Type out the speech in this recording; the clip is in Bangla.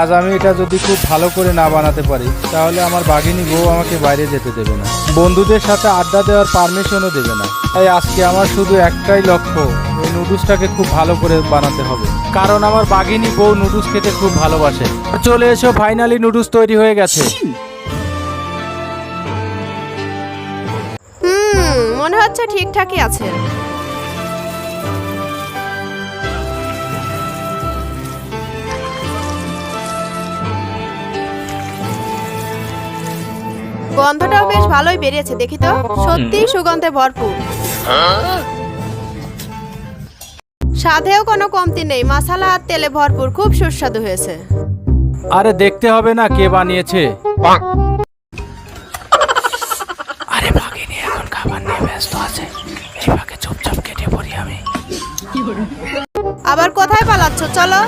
আজ আমি এটা যদি খুব ভালো করে না বানাতে পারি তাহলে আমার বাঘিনী বউ আমাকে বাইরে যেতে দেবে না, বন্ধুদের সাথে আড্ডা দেওয়ার পারমিশনও দেবে না। তাই আজকে আমার শুধু একটাই লক্ষ্য, এই নুডলসটাকে খুব ভালো করে বানাতে হবে, কারণ আমার বাঘিনী বউ নুডলস খেতে খুব ভালোবাসে। চলে এসো, ফাইনালি নুডলস তৈরি হয়ে গেছে। মনে হচ্ছে ঠিকঠাকই আছে। গন্ধটাও বেশ ভালোই বেরিয়েছে, দেখি তো। সত্যি সুগন্ধে ভরপুর, স্বাদেও কোনো কমতি নেই। মশলা আর তেলে ভরপুর, খুব সুস্বাদু হয়েছে। আরে দেখতে হবে না কে বানিয়েছে? আরে বাঘিনী এখন খাবার নিয়ে ব্যস্ত আছে, এই ফাঁকে চুপচাপ কেটে পড়ি আমি। আবার কোথায় পালাচ্ছ? চলো।